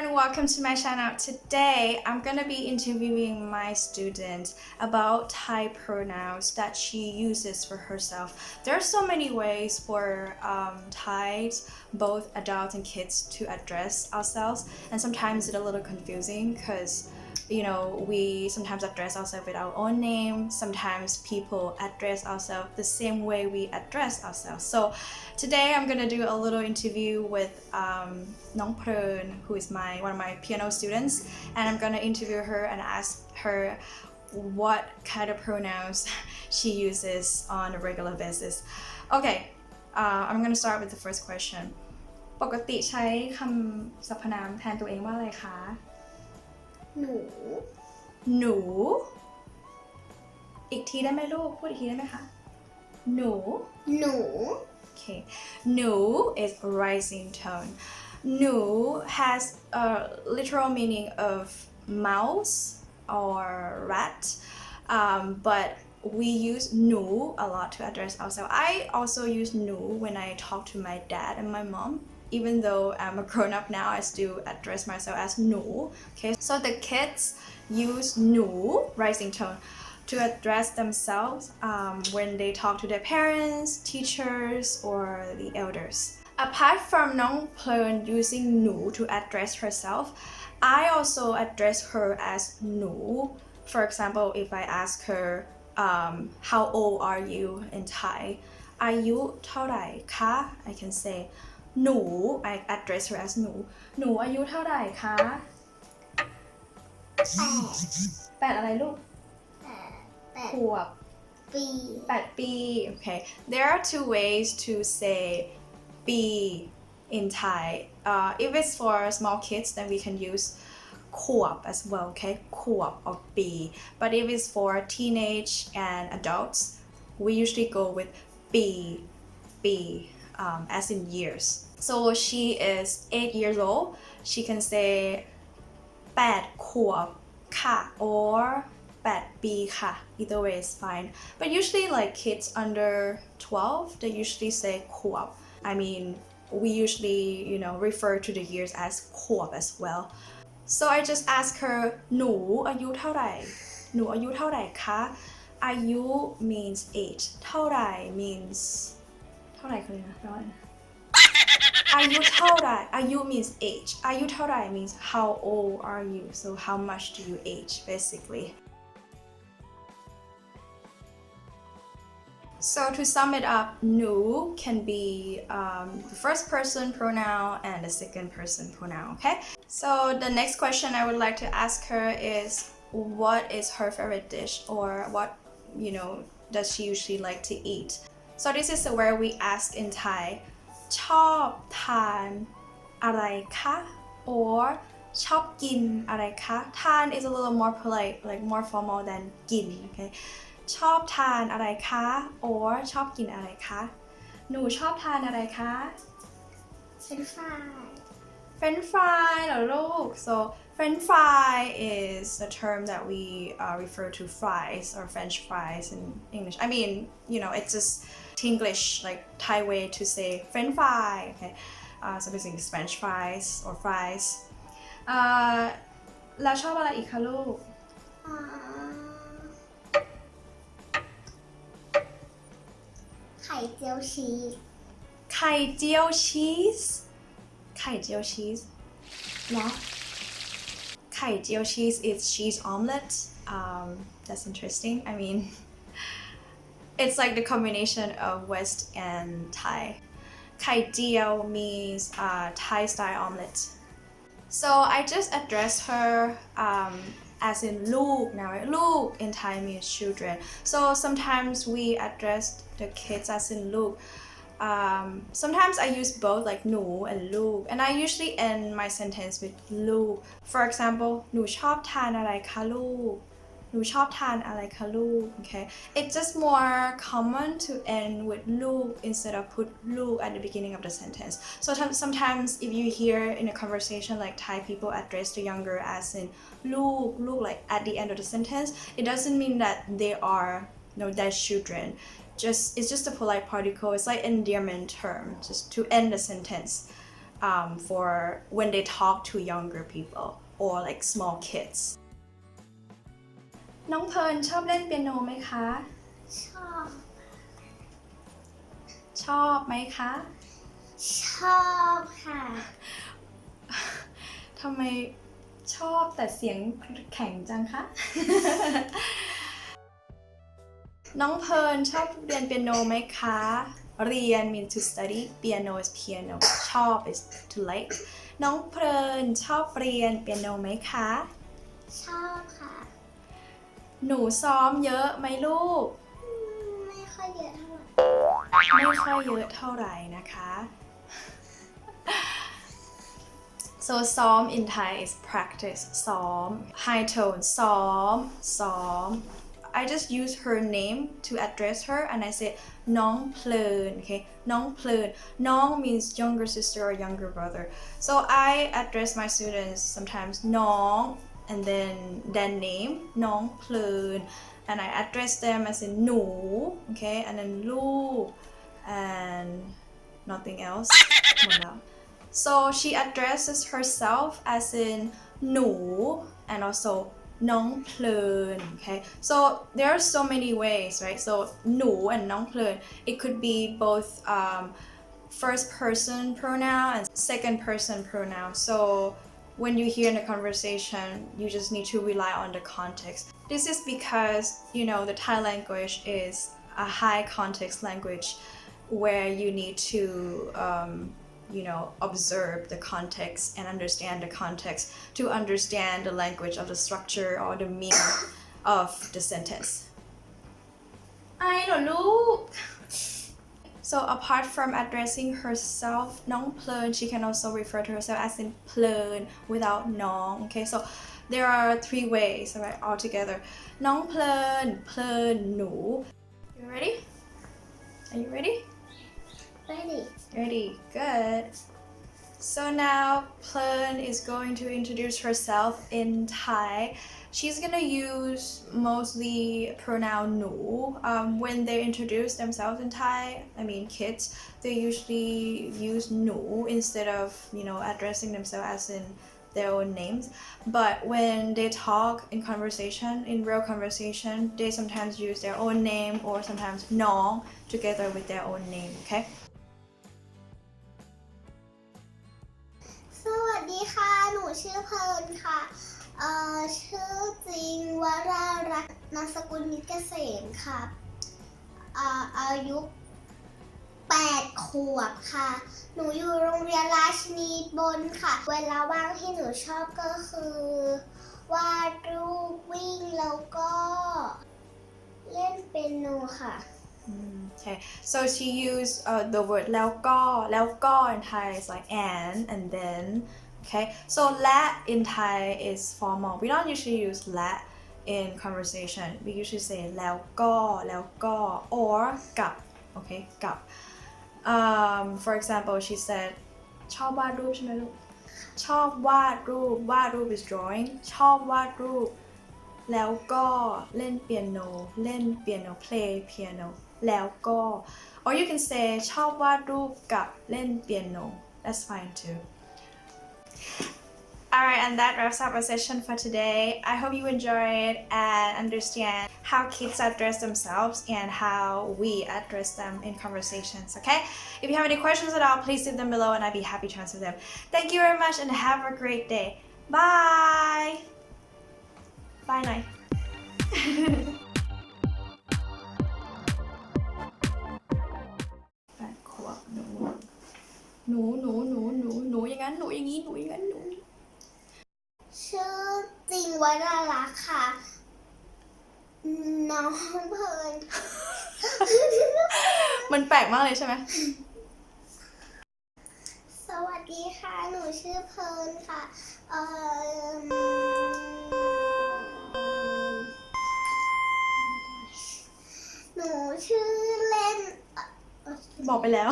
everyone, welcome to my channel. Today I'm gonna be interviewing my student about Thai pronouns that she uses for herself. There are so many ways for Thais, both adults and kids, to address ourselves, and sometimes it's a little confusing because we sometimes address ourselves with our own name. Sometimes people address ourselves the same way we address ourselves. So today I'm gonna do a little interview with nóng Plearn, who is one of my piano students, and I'm gonna interview her and ask her what kind of pronouns she uses on a regular basis. Okay, I'm gonna start with the first question. ปกติใช้คำสรรพนามแทนตัวเองว่าอะไรคะ หนู หนูอีกทีได้ไหมลูกพูดอีกทีได้ไหมคะหนู หนู Okay, หนู is rising tone. หนู has a literal meaning of mouse or rat, but we use หนู a lot to address ourselves. I also use หนู when I talk to my dad and my mom. Even though I'm a grown-up now, I still address myself as หนู Okay, so the kids use หนู rising tone to address themselves when they talk to their parents, teachers, or the elders. Apart from nóng Plearn using หนู to address herself, I also address her as หนู For example, if I ask her, how old are you in Thai? อายุเท่าไหร่คะ I can say หนู I address her as หนู หนูอายุเท่าไหร่คะแปดอะไรลูกขวบ ปี 8 ปี Okay, there are two ways to say ปี in Thai. If it's for small kids, then we can use ขวบ as well, okay? ขวบ or ปี But if it's for teenage and adults, we usually go with ปี as in years. So she is 8 years old. She can say 8 ขวบค่ะ or 8 ปีค่ะ Either way is fine. But usually like kids under 12, they usually say ขวบ. I mean, we usually, refer to the years as ขวบ as well. So I just ask her หนูอายุเท่าไหร่ หนูอายุเท่าไหร่คะ อายุ means age เท่าไหร่ means เท่าไหร่คืออะไรนะแปลว่าอะไรนะอายุเท่าไหร่ อายุ means age อายุเท่าไหร่ means how old are you, so how much do you age basically. So to sum it up, หนู can be the first person pronoun and the second person pronoun, okay? So the next question I would like to ask her is what is her favorite dish, or what does she usually like to eat? So this is where we ask in Thai ชอบทานอะไรคะ or ชอบกินอะไรคะ ทาน is a little more polite, like more formal than กิน okay? ชอบทานอะไรคะ or ชอบกินอะไรคะหนูชอบทานอะไรคะ เป็นฝ่าย French fry เหรอลูก so French fry is a term that we refer to fries or French fries in English. I mean, it's just English, like Thai way to say French fry, okay? So basically it's French fries or fries. แล้วชอบอะไรอีกคะลูก ไข่เจียวชีส ไข่เจียวชีส ไข่เจียวชีสเหรอ ไข่เจียวชีส is cheese omelette. That's interesting. I mean, it's like the combination of West and Thai. ไข่เจียว means Thai style omelette. So I just address her as in ลูก now right? ลูก in Thai means children. So sometimes we address the kids as in ลูก. Sometimes I use both like หนู and ลูก and I usually end my sentence with ลูก. For example หนูชอบทานอะไรคะลูก หนูชอบทานอะไรคะลูก okay? It's just more common to end with ลูก instead of put ลูก at the beginning of the sentence. So sometimes if you hear in a conversation like Thai people address the younger as in ลูก like at the end of the sentence, it doesn't mean that they are their children. It's just a polite particle. It's like endearment term, just to end the sentence. for when they talk to younger people or like small kids น้องเพลิร์นชอบเล่นเปียโนไหมคะ ชอบ ชอบไหมคะ ชอบค่ะ ทำไมชอบแต่เสียงแข็งจังคะ น้องเพลิร์นชอบเรียนเปียโนไหมคะ เรียน means to study piano is piano ชอบ is to like น้องเพลิร์นชอบเรียนเปียโนไหมคะ ชอบค่ะ หนูซ้อมเยอะไหมลูก ไม่ค่อยเยอะเท่าไหร่ ไม่ค่อยเยอะเท่าไหร่นะคะ so ซ้อม in Thai is practice ซ้อม high tone ซ้อม I just use her name to address her and I say น้องเพลิน okay น้องเพลิน น้อง means younger sister or younger brother so I address my students sometimes น้อง and then their name น้องเพลิน and I address them as in หนู okay and then ลูก and nothing else หมดแล้ว so she addresses herself as in หนู and also น้องเพลิน okay so there are so many ways right so หนู and น้องเพลิน it could be both first person pronoun and second person pronoun so when you hear in a conversation you just need to rely on the context this is because you know the Thai language is a high context language where you need to you know observe the context and understand the context to understand the language of the structure or the meaning of the sentence ไอ้เหรอลูก so apart from addressing herself น้องเพลิน she can also refer to herself as in เพลิน without น้อง okay so there are three ways right altogether น้องเพลิน เพลิน หนู you ready are you ready Ready, good. So now Plearn is going to introduce herself in Thai. She's gonna use mostly pronoun หนู when they introduce themselves in Thai, I mean kids, they usually use หนู instead of, you know, addressing themselves as in their own names. But when they talk in conversation, in real conversation, they sometimes use their own name or sometimes น้อง together with their own name, okay?สวัสดีค่ะ หนูชื่อเพลิร์นค่ะ ชื่อจริงวรารัตน์นามสกุลนิตเกษมค่ะ อายุ 8 ขวบค่ะ หนูอยู่โรงเรียนราชินีบนค่ะ เวลาว่างที่หนูชอบก็คือวาดรูปวิ่งแล้วก็เล่นเปียโนค่ะ Okay, so she used the word แล้วก็ in Thai is like and then okay so และ in Thai is formal we don't usually use และ in conversation we usually say แล้วก็ or กับ okay กับfor example she said ชอบวาดรูปใช่ไหมลูกชอบวาดรูป is drawing ชอบวาดรูปแล้วก็เล่นเปียโน play piano แล้วก็ or you can say ชอบวาดรูปกับเล่นเปียโน that's fine too alright and that wraps up our session for today I hope you enjoyed and understand how kids address themselves and how we address them in conversations okay if you have any questions at all please leave them below and I'd be happy to answer them thank you very much and have a great day bye bye หน่อย 8 ขวบหนูอย่างนั้นหนูอย่างนี้หนูอย่างนั้นหนูชื่อจริงวรารัตน์ค่ะ น้องเพลิร์น มันแปลกมากเลยใช่ไหม สวัสดีค่ะ หนูชื่อเพลิร์นค่ะหนูชื่อเล่น บอกไปแล้ว